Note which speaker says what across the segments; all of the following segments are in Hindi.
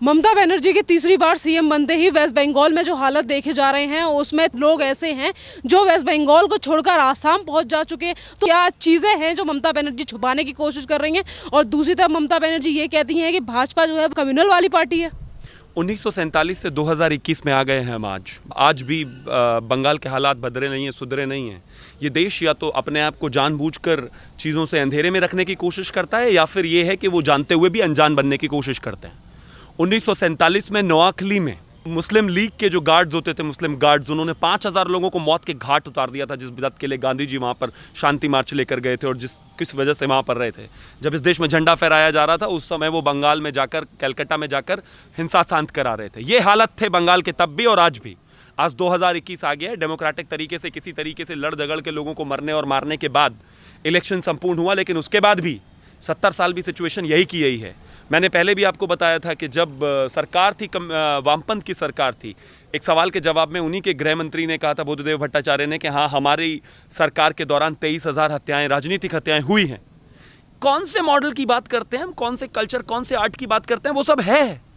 Speaker 1: ममता बनर्जी के तीसरी बार सीएम बनते ही वेस्ट बंगाल में जो हालत देखे जा रहे हैं उसमें लोग ऐसे हैं जो वेस्ट बंगाल को छोड़कर आसाम पहुंच जा चुके हैं। तो क्या चीजें हैं जो ममता बनर्जी छुपाने की कोशिश कर रही हैं, और दूसरी तरफ ममता बनर्जी ये कहती हैं कि भाजपा जो है कम्युनल वाली पार्टी है।
Speaker 2: 1947 से 2021 में आ गए हैं हम। आज भी बंगाल के हालात बदले नहीं हैं, सुधरे नहीं हैं। ये देश या तो अपने आप को जानबूझकर चीज़ों से अंधेरे में रखने की कोशिश करता है, या फिर ये है कि वो जानते हुए भी अनजान बनने की कोशिश करते हैं। 1947 में नोआखली में मुस्लिम लीग के जो गार्ड्स होते थे, मुस्लिम गार्ड्स, उन्होंने 5000 लोगों को मौत के घाट उतार दिया था, जिस बिदअत के लिए गांधी जी वहाँ पर शांति मार्च लेकर गए थे और किस वजह से वहाँ पर रहे थे। जब इस देश में झंडा फहराया जा रहा था, उस समय वो बंगाल में जाकर, कलकत्ता में जाकर हिंसा शांत करा रहे थे। ये हालत थे बंगाल के तब भी और आज भी। आज 2021 आ गया है। डेमोक्रेटिक तरीके से किसी तरीके से लड़ झगड़ के लोगों को मरने और मारने के बाद इलेक्शन संपूर्ण हुआ, लेकिन उसके बाद भी 70 साल भी सिचुएशन यही की यही है। मैंने पहले भी आपको बताया था कि जब सरकार थी, वामपंथ की सरकार थी, एक सवाल के जवाब में उन्हीं के गृह मंत्री ने कहा था, बुद्धदेव भट्टाचार्य ने, कि हाँ, हमारी सरकार के दौरान 23,000 हत्याएं, राजनीतिक हत्याएं हुई हैं। कौन से मॉडल की बात करते हैं हम, कौन से कल्चर, कौन से आर्ट की बात करते हैं, वो सब है,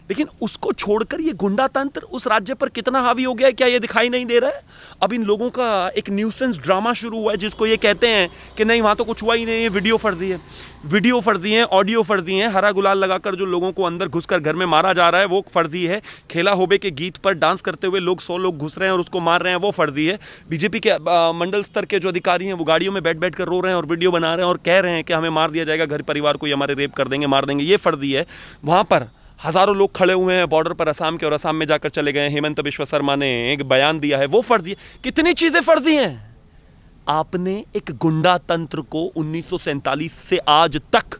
Speaker 2: लेकिन उसको छोड़कर ये गुंडा तंत्र उस राज्य पर कितना हावी हो गया है, क्या ये दिखाई नहीं दे रहा है? अब इन लोगों का एक न्यूसेंस ड्रामा शुरू हुआ है, जिसको ये कहते हैं कि नहीं, वहाँ तो कुछ हुआ ही नहीं, ये वीडियो फर्जी है। वीडियो फर्जी है, ऑडियो फर्जी है। हरा गुलाल लगाकर जो लोगों को अंदर घुसकर घर में मारा जा रहा है वो फर्जी है। खेला होबे के गीत पर डांस करते हुए 100 लोग घुस रहे हैं और उसको मार रहे हैं, वो फर्जी है। बीजेपी के मंडल स्तर के जो अधिकारी हैं वो गाड़ियों में बैठ बैठ कर रो रहे हैं और वीडियो बना रहे हैं और कह रहे हैं कि हमें मार दिया जाएगा, घर परिवार को हमारे रेप कर देंगे, मार देंगे, ये फर्जी है। वहाँ पर हजारों लोग खड़े हुए हैं बॉर्डर पर असम के, और असम में जाकर चले गए। हेमंत बिश्व शर्मा ने एक बयान दिया है, वो फर्जी है। कितनी चीजें फर्जी हैं। आपने एक गुंडा तंत्र को 1947 से आज तक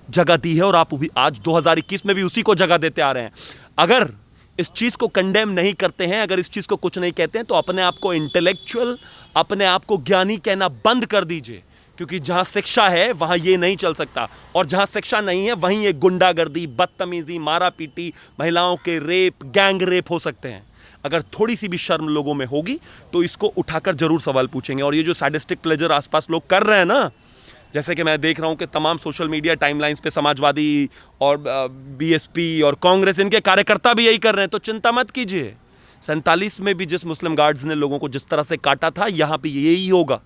Speaker 2: जगह दी है, और आप भी आज 2021 में भी उसी को जगह देते आ रहे हैं। अगर इस चीज को कंडेम नहीं करते हैं, अगर इस चीज को कुछ नहीं कहते हैं, तो अपने आप को इंटेलेक्चुअल, अपने आप को ज्ञानी कहना बंद कर दीजिए, क्योंकि जहां शिक्षा है वहां ये नहीं चल सकता, और जहां शिक्षा नहीं है वहीं ये गुंडागर्दी, बदतमीजी, मारा पीटी, महिलाओं के रेप, गैंग रेप हो सकते हैं। अगर थोड़ी सी भी शर्म लोगों में होगी तो इसको उठाकर जरूर सवाल पूछेंगे। और ये जो सैडिस्टिक प्लेजर आसपास लोग कर रहे हैं ना, जैसे कि मैं देख रहा हूं कि तमाम सोशल मीडिया टाइमलाइंस पे समाजवादी और बीएसपी और कांग्रेस, इनके कार्यकर्ता भी यही कर रहे हैं, तो चिंता मत कीजिए। 47 में भी जिस मुस्लिम गार्ड्स ने लोगों को जिस तरह से काटा था, यहां पर यही होगा,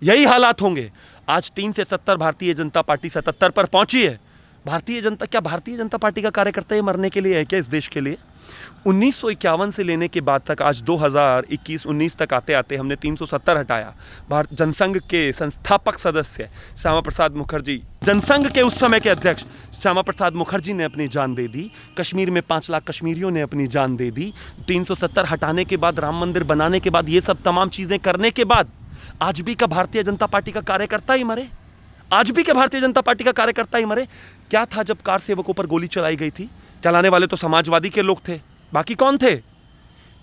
Speaker 2: यही हालात होंगे। आज 3 से 70 भारतीय जनता पार्टी 77 पर पहुंची है। भारतीय जनता पार्टी का कार्यकर्ता ये मरने के लिए है क्या इस देश के लिए? 1951 से लेने के बाद तक आज 2021-19 तक आते आते हमने 370 हटाया। जनसंघ के संस्थापक सदस्य श्यामा प्रसाद मुखर्जी, जनसंघ के उस समय के अध्यक्ष श्यामा प्रसाद मुखर्जी ने अपनी जान दे दी। कश्मीर में 5 लाख कश्मीरियों ने अपनी जान दे दी। 370 हटाने के बाद, राम मंदिर बनाने के बाद, ये सब तमाम चीजें करने के बाद आज भी का भारतीय जनता पार्टी का कार्यकर्ता ही मरे। आज भी के भारतीय जनता पार्टी का कार्यकर्ता ही मरे। क्या था जब कार सेवकों पर गोली चलाई गई थी? चलाने वाले तो समाजवादी के लोग थे, बाकी कौन थे?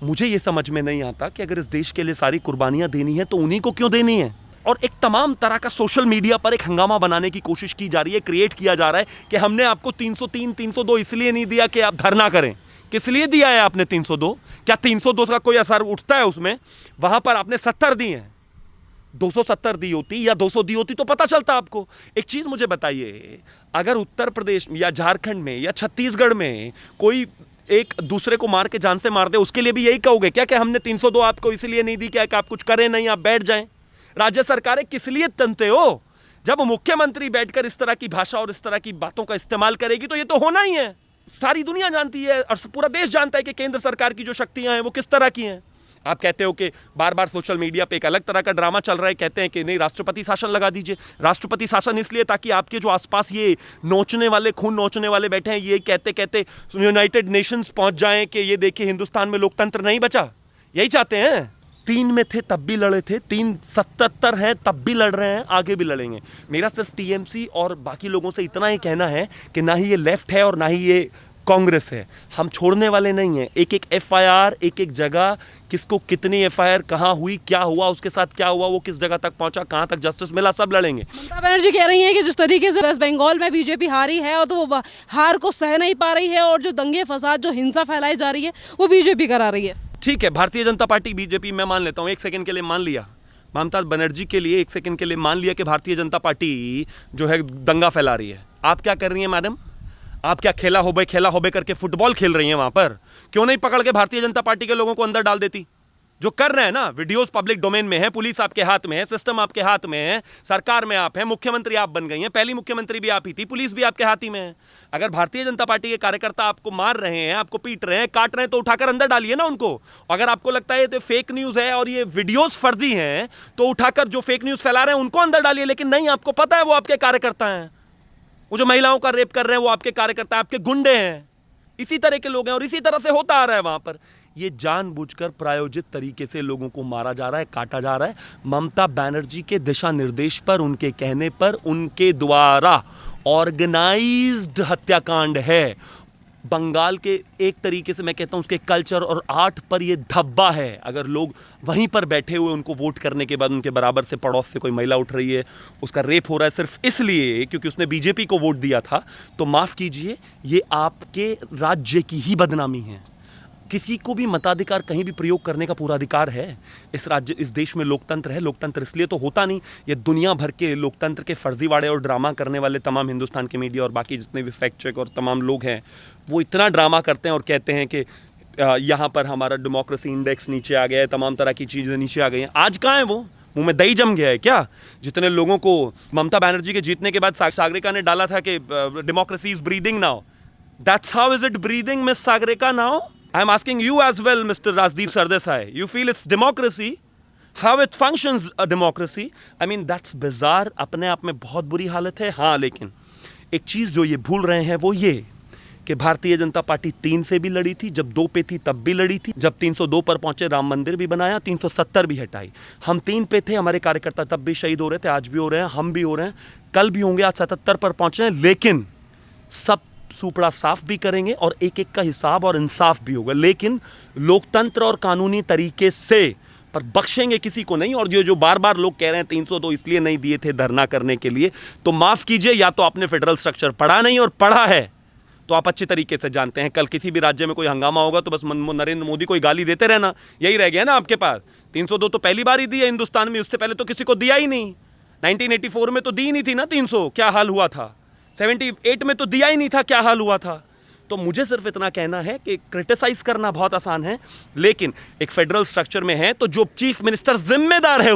Speaker 2: मुझे यह समझ में नहीं आता कि अगर इस देश के लिए सारी कुर्बानियां देनी है तो उन्हीं को क्यों देनी है? और एक तमाम तरह का सोशल मीडिया पर एक हंगामा बनाने की कोशिश की जा रही है, क्रिएट किया जा रहा है कि हमने आपको 303, 302 इसलिए नहीं दिया कि आप धरना करें। किस लिए दिया है आपने 302? क्या 302 का कोई असर उठता है उसमें? वहां पर आपने 70 दिए हैं। 270 दी होती या 200 दी होती तो पता चलता आपको। एक चीज मुझे बताइए, अगर उत्तर प्रदेश या झारखंड में या छत्तीसगढ़ में कोई एक दूसरे को मार के जान से मार दे, उसके लिए भी यही कहोगे क्या कि हमने 302 आपको इसलिए नहीं दी क्या कि आप कुछ करें नहीं, आप बैठ जाएं? राज्य सरकारें किस लिए तनते हो? जब मुख्यमंत्री बैठकर इस तरह की भाषा और इस तरह की बातों का इस्तेमाल करेगी तो ये तो होना ही है। सारी दुनिया जानती है और पूरा देश जानता है कि केंद्र सरकार की जो शक्तियां हैं वो किस तरह की हैं। आप कहते हो कि बार बार सोशल मीडिया पे एक अलग तरह का ड्रामा चल रहा है, कहते हैं कि नहीं, राष्ट्रपति शासन लगा दीजिए। राष्ट्रपति शासन इसलिए ताकि आपके जो आसपास ये नोचने वाले, खून नोचने वाले बैठे हैं, ये कहते कहते यूनाइटेड नेशंस पहुंच जाएं कि ये देखिए हिंदुस्तान में लोकतंत्र नहीं बचा। यही चाहते हैं। 3 में थे तब भी लड़े थे, 377 हैं तब भी लड़ रहे हैं, आगे भी लड़ेंगे। मेरा सिर्फ टीएमसी और बाकी लोगों से इतना ही कहना है कि ना ही ये लेफ्ट है और ना ही ये कांग्रेस है। हम छोड़ने वाले नहीं हैं। एक एक एफआईआर, एक एक जगह, किसको कितनी एफआईआर, कहां हुई, क्या हुआ, उसके साथ क्या हुआ, वो किस जगह तक पहुंचा, कहां तक जस्टिस मिला, सब लड़ेंगे।
Speaker 1: ममता बनर्जी कह रही हैं कि जिस तरीके से वेस्ट बंगाल में बीजेपी हारी है और तो वो हार को सह नहीं पा रही है, और जो दंगे फसाद, जो हिंसा फैलाई जा रही है, वो बीजेपी करा रही है।
Speaker 2: ठीक है, भारतीय जनता पार्टी, बीजेपी, मैं मान लेता हूं, एक सेकंड के लिए मान लिया। ममता बनर्जी के लिए एक सेकंड के लिए मान लिया कि भारतीय जनता पार्टी जो है दंगा फैला रही है। आप क्या कर रही हैं मैडम? आप क्या खेला होबे करके फुटबॉल खेल रही हैं वहां पर? क्यों नहीं पकड़ के भारतीय जनता पार्टी के लोगों को अंदर डाल देती? जो कर रहे हैं ना, वीडियोस पब्लिक डोमेन में है, पुलिस आपके हाथ में है, सिस्टम आपके हाथ में है, सरकार में आप हैं, मुख्यमंत्री आप बन गई हैं, पहली मुख्यमंत्री भी आप ही थी, पुलिस भी आपके हाथ ही में है। अगर भारतीय जनता पार्टी के कार्यकर्ता आपको मार रहे हैं, आपको पीट रहे हैं, काट रहे हैं, तो उठाकर अंदर डालिए ना उनको। अगर आपको लगता है ये फेक न्यूज है और ये वीडियोस फर्जी हैं, तो उठाकर जो फेक न्यूज फैला रहे हैं उनको अंदर डालिए। लेकिन नहीं, आपको पता है वो आपके कार्यकर्ता हैं, वो जो महिलाओं का रेप कर रहे हैं वो आपके कार्यकर्ता, आपके गुंडे हैं, इसी तरह के लोग हैं और इसी तरह से होता आ रहा है वहां पर। ये जानबूझकर प्रायोजित तरीके से लोगों को मारा जा रहा है, काटा जा रहा है। ममता बनर्जी के दिशा निर्देश पर, उनके कहने पर, उनके द्वारा ऑर्गेनाइज्ड हत्याकांड है। बंगाल के एक तरीके से मैं कहता हूं उसके कल्चर और आर्ट पर यह धब्बा है। अगर लोग वहीं पर बैठे हुए उनको वोट करने के बाद उनके बराबर से पड़ोस से कोई महिला उठ रही है, उसका रेप हो रहा है सिर्फ इसलिए क्योंकि उसने बीजेपी को वोट दिया था, तो माफ कीजिए, ये आपके राज्य की ही बदनामी है। किसी को भी मताधिकार कहीं भी प्रयोग करने का पूरा अधिकार है। इस देश में लोकतंत्र है। लोकतंत्र इसलिए तो होता नहीं, ये दुनिया भर के लोकतंत्र के फर्जीवाड़े और ड्रामा करने वाले तमाम हिंदुस्तान के मीडिया और बाकी जितने भी फैक्ट चेक और तमाम लोग हैं, वो इतना ड्रामा करते हैं और कहते हैं कि यहाँ पर हमारा डेमोक्रेसी इंडेक्स नीचे आ गया है, तमाम तरह की चीज़ें नीचे आ गई हैं। आज कहाँ है वो? मुंह में दही जम गया है क्या? जितने लोगों को ममता बनर्जी के जीतने के बाद सागरिका ने डाला था कि democracy is breathing now, that's how is it breathing miss Sagarika now? I am asking you as well, Mr. Rajdeep Sardesai. You feel it's democracy? How it functions a democracy? I mean, that's bizarre. अपने आप में बहुत बुरी हालत है। हाँ, लेकिन एक चीज़ जो ये भूल रहे हैं वो ये कि भारतीय जनता पार्टी 3 से भी लड़ी थी, जब 2 पे थी तब भी लड़ी थी, जब 302 पर पहुंचे राम मंदिर भी बनाया, 370 भी हटाई। हम 3 पे थे, हमारे कार्यकर्ता तब भी शहीद हो रहे थे, आज भी हो रहे हैं, हम भी हो रहे हैं, कल भी होंगे, आज 77 पर पहुंचे हैं। लेकिन सब सूपड़ा साफ भी करेंगे और एक एक का हिसाब और इंसाफ भी होगा, लेकिन लोकतंत्र और कानूनी तरीके से, पर बख्शेंगे किसी को नहीं। और जो बार बार लोग कह रहे हैं 302 इसलिए नहीं दिए थे धरना करने के लिए, तो माफ कीजिए, या तो आपने फेडरल स्ट्रक्चर पढ़ा नहीं, और पढ़ा है तो आप अच्छी तरीके से जानते हैं। कल किसी भी राज्य में कोई हंगामा होगा तो बस नरेंद्र मोदी को गाली देते रहना, यही रह गया ना आपके पास। 302 तो पहली बार ही दी है हिंदुस्तान में, उससे पहले तो किसी को दिया ही नहीं। 1984 में तो दी नहीं थी ना 300, क्या हाल हुआ था? 78 में तो दिया ही नहीं था, क्या हाल हुआ था? तो मुझे सिर्फ इतना कहना है कि क्रिटिसाइज करना बहुत आसान है, लेकिन एक फेडरल स्ट्रक्चर में है तो जो चीफ मिनिस्टर जिम्मेदार है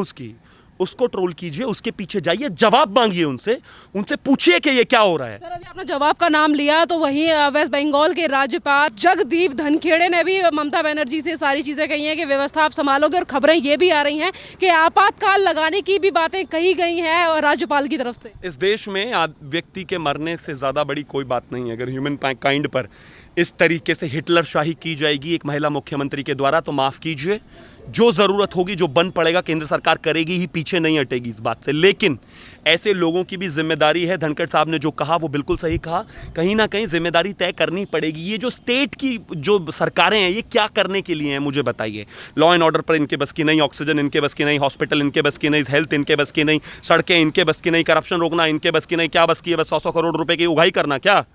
Speaker 2: उसको ट्रोल कीजिए, उसके पीछे जाइए, जवाब मांगिए उनसे पूछिए कि ये क्या हो रहा है।
Speaker 1: सर, अभी आपने जवाब का नाम लिया, तो वहीं वेस्ट बंगाल के राज्यपाल जगदीप धनखेड़े ने भी ममता बनर्जी से सारी चीज़ें कही हैं कि व्यवस्था आप संभालोगे, और खबरें ये भी आ रही हैं कि आपातकाल लगाने की भी बातें कही गई हैं और राज्यपाल की तरफ से।
Speaker 2: इस देश में व्यक्ति के मरने से ज़्यादा बड़ी कोई बात नहीं है। अगर ह्यूमन काइंड पर इस तरीके से हिटलर शाही की जाएगी एक महिला मुख्यमंत्री के द्वारा, तो माफ़ कीजिए, जो ज़रूरत होगी, जो बन पड़ेगा, केंद्र सरकार करेगी ही, पीछे नहीं हटेगी इस बात से। लेकिन ऐसे लोगों की भी जिम्मेदारी है। धनखड़ साहब ने जो कहा वो बिल्कुल सही कहा, कहीं ना कहीं जिम्मेदारी तय करनी पड़ेगी। ये जो स्टेट की जो सरकारें हैं, ये क्या करने के लिए हैं मुझे बताइए? लॉ एंड ऑर्डर पर इनके बस की नहीं, ऑक्सीजन इनके बस की नहीं, हॉस्पिटल इनके बस की नहीं, हेल्थ इनके बस की नहीं, सड़कें इनके बस की नहीं, करप्शन रोकना इनके बस की नहीं, क्या बस की है? बस 100 करोड़ रुपए की उगाही करना क्या?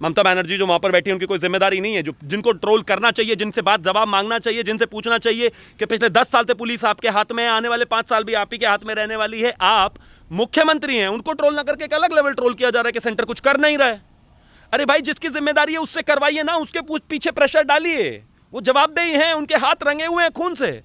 Speaker 2: ममता बनर्जी जो वहां पर बैठी है उनकी कोई जिम्मेदारी नहीं है? जो जिनको ट्रोल करना चाहिए, जिनसे बात जवाब मांगना चाहिए, जिनसे पूछना चाहिए कि पिछले 10 साल से पुलिस आपके हाथ में है, आने वाले 5 साल भी आप ही के हाथ में रहने वाली है, आप मुख्यमंत्री हैं, उनको ट्रोल ना करके एक अलग लेवल ट्रोल किया जा रहा है कि सेंटर कुछ कर नहीं रहा है। अरे भाई, जिसकी जिम्मेदारी है उससे करवाइए ना, उसके पीछे प्रेशर डालिए, वो जवाबदेही हैं, उनके हाथ रंगे हुए हैं खून से,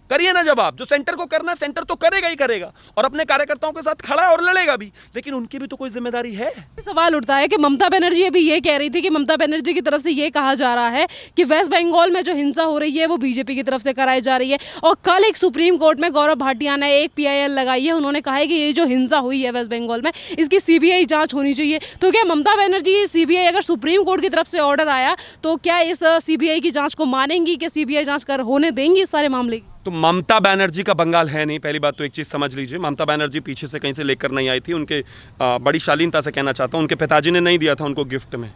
Speaker 2: करिए ना जवाब। जो सेंटर को करना, सेंटर तो करेगा ही करेगा और अपने कार्यकर्ताओं के साथ खड़ा है और लड़ेगा भी, लेकिन उनकी भी तो कोई जिम्मेदारी है।
Speaker 1: सवाल उठता है कि ममता बनर्जी अभी ये कह रही थी कि ममता बनर्जी की तरफ से ये कहा जा रहा है कि वेस्ट बंगाल में जो हिंसा हो रही है वो बीजेपी की तरफ से कराई जा रही है, और कल एक सुप्रीम कोर्ट में गौरव भाटिया ने एक PIL लगाई है, उन्होंने कहा है कि ये जो हिंसा हुई है वेस्ट बंगाल में, इसकी CBI जांच होनी चाहिए। तो क्या ममता बनर्जी CBI, अगर सुप्रीम कोर्ट की तरफ से ऑर्डर आया तो क्या इस CBI की जांच को मानेंगी, कि CBI जांच कर होने देंगी इस सारे मामले की?
Speaker 2: तो ममता बनर्जी का बंगाल है नहीं, पहली बात तो एक चीज़ समझ लीजिए। ममता बनर्जी पीछे से कहीं से लेकर नहीं आई थी। उनके बड़ी शालीनता से कहना चाहता हूँ, उनके पिताजी ने नहीं दिया था उनको गिफ्ट में।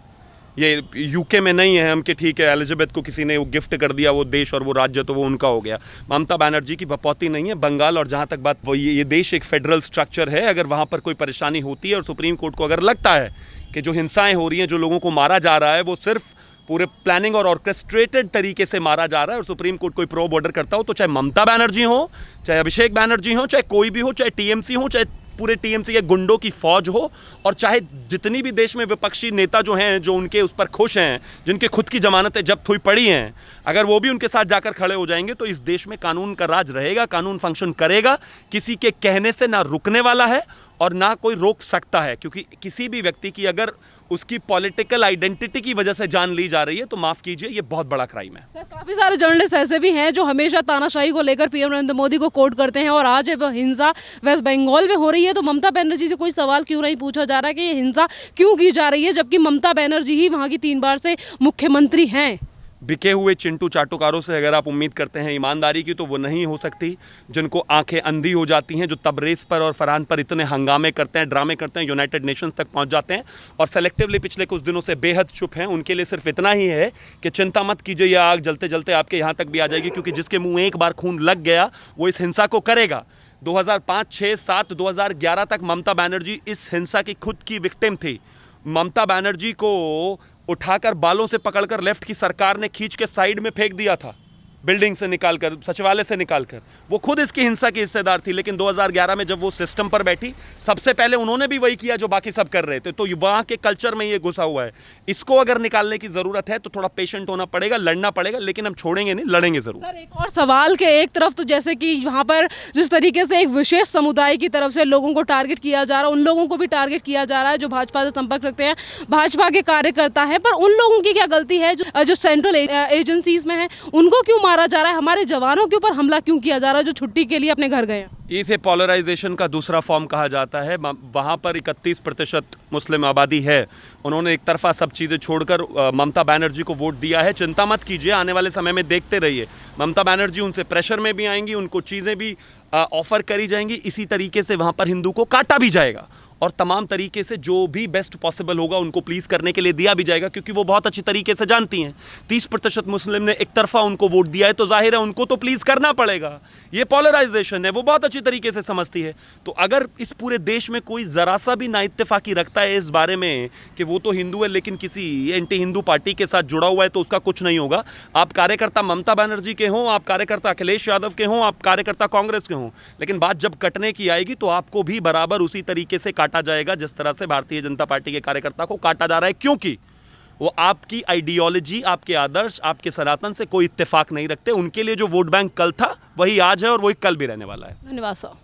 Speaker 2: ये UK में नहीं है हम कि ठीक है एलिजाबेथ को किसी ने वो गिफ्ट कर दिया वो देश और वो राज्य, तो वो उनका हो गया। ममता बनर्जी की बपौती नहीं है बंगाल। और जहाँ तक बात, वो ये देश एक फेडरल स्ट्रक्चर है। अगर वहाँ पर कोई परेशानी होती है और सुप्रीम कोर्ट को अगर लगता है कि जो हिंसाएँ हो रही हैं, जो लोगों को मारा जा रहा है, वो सिर्फ पूरे प्लानिंग और ऑर्केस्ट्रेटेड तरीके से मारा जा रहा है, और सुप्रीम कोर्ट कोई प्रोब ऑर्डर करता हो, तो चाहे ममता बनर्जी हो, चाहे अभिषेक बनर्जी हो, चाहे कोई भी हो, चाहे TMC हो, चाहे पूरे टीएमसी के गुंडों की फौज हो, और चाहे जितनी भी देश में विपक्षी नेता जो हैं, जो उनके उस पर खुश हैं, जिनके खुद की जमानतें जब्त हुई पड़ी हैं, अगर वो भी उनके साथ जाकर खड़े हो जाएंगे तो इस देश में कानून का राज रहेगा, कानून फंक्शन करेगा। किसी के कहने से ना रुकने वाला है और ना कोई रोक सकता है, क्योंकि किसी भी व्यक्ति की अगर उसकी पॉलिटिकल आइडेंटिटी की वजह से जान ली जा रही है तो माफ कीजिए, ये बहुत बड़ा क्राइम है।
Speaker 1: सर, काफी सारे जर्नलिस्ट ऐसे भी हैं जो हमेशा तानाशाही को लेकर पीएम नरेंद्र मोदी को कोट करते हैं, और आज जब हिंसा वेस्ट बंगाल में हो रही है तो ममता बनर्जी से कोई सवाल क्यों नहीं पूछा जा रहा है कि ये हिंसा क्यों की जा रही है, जबकि ममता बनर्जी ही वहां की 3 बार से मुख्यमंत्री हैं।
Speaker 2: बिके हुए चिंटू चाटुकारों से अगर आप उम्मीद करते हैं ईमानदारी की, तो वो नहीं हो सकती। जिनको आंखें अंधी हो जाती हैं, जो तबरेज़ पर और फरहान पर इतने हंगामे करते हैं, ड्रामे करते हैं, यूनाइटेड नेशंस तक पहुंच जाते हैं और सेलेक्टिवली पिछले कुछ दिनों से बेहद चुप हैं, उनके लिए सिर्फ इतना ही है कि चिंता मत कीजिए, यह आग जलते जलते आपके यहाँ तक भी आ जाएगी, क्योंकि जिसके मुँह एक बार खून लग गया वो इस हिंसा को करेगा। 2005, 6, 7, 2011 तक ममता बनर्जी इस हिंसा की खुद की विक्टिम थी। ममता बनर्जी को उठाकर बालों से पकड़कर लेफ्ट की सरकार ने खींच के साइड में फेंक दिया था, बिल्डिंग से निकालकर, सचिवालय से निकालकर। वो खुद इसकी हिंसा की हिस्सेदार थी, लेकिन 2011 में जब वो सिस्टम पर बैठी, सबसे पहले उन्होंने भी वही किया जो बाकी सब कर रहे थे। तो वहाँ के कल्चर में ये घुसा हुआ है। इसको अगर निकालने की ज़रूरत है तो थोड़ा पेशेंट होना पड़ेगा, लड़ना पड़ेगा, लेकिन हम छोड़ेंगे नहीं, लड़ेंगे ज़रूर।
Speaker 1: सर, एक और सवाल के एक तरफ तो जैसे कि वहाँ पर जिस तरीके से एक विशेष समुदाय की तरफ से लोगों को टारगेट किया जा रहा है, उन लोगों को भी टारगेट किया जा रहा है जो भाजपा से संपर्क रखते हैं, भाजपा के कार्यकर्ता हैं, पर उन लोगों की क्या गलती है जो सेंट्रल एजेंसीज में है, उनको क्यों मारा जा रहा है, हमारे जवानों के ऊपर हमला क्यों किया जा रहा है जो छुट्टी के लिए अपने घर गए हैं?
Speaker 2: इसे पॉलराइजेशन का दूसरा फॉर्म कहा जाता है। वहाँ पर 31% मुस्लिम आबादी है, उन्होंने एक तरफा सब चीज़ें छोड़कर ममता बनर्जी को वोट दिया है। चिंता मत कीजिए, आने वाले समय में देखते रहिए, ममता बनर्जी उनसे प्रेशर में भी आएंगी, उनको चीज़ें भी ऑफर करी जाएंगी, इसी तरीके से वहाँ पर हिंदू को काटा भी जाएगा और तमाम तरीके से जो भी बेस्ट पॉसिबल होगा उनको प्लीज़ करने के लिए दिया भी जाएगा, क्योंकि वो बहुत अच्छी तरीके से जानती हैं 30% मुस्लिम ने एक तरफा उनको वोट दिया है, तो जाहिर है उनको तो प्लीज़ करना पड़ेगा। ये पॉलराइजेशन है, वो बहुत अच्छी तरीके से समझती है। तो अगर इस पूरे देश में कोई ज़रा सा भी नाइत्तेफाकी रखता है इस बारे में कि वो तो हिंदू है लेकिन किसी एंटी हिंदू पार्टी के साथ जुड़ा हुआ है, तो उसका कुछ नहीं होगा। आप कार्यकर्ता ममता बनर्जी के हों, आप कार्यकर्ता अखिलेश यादव के हों, आप कार्यकर्ता कांग्रेस के हों, लेकिन बात जब कटने की आएगी तो आपको भी बराबर उसी तरीके से काटा जाएगा जिस तरह से भारतीय जनता पार्टी के कार्यकर्ता को काटा जा रहा है, क्योंकि वो आपकी आइडियोलॉजी, आपके आदर्श, आपके सनातन से कोई इत्तेफाक नहीं रखते। उनके लिए जो वोट बैंक कल था वही आज है और वही कल भी रहने वाला है।
Speaker 1: धन्यवाद सर।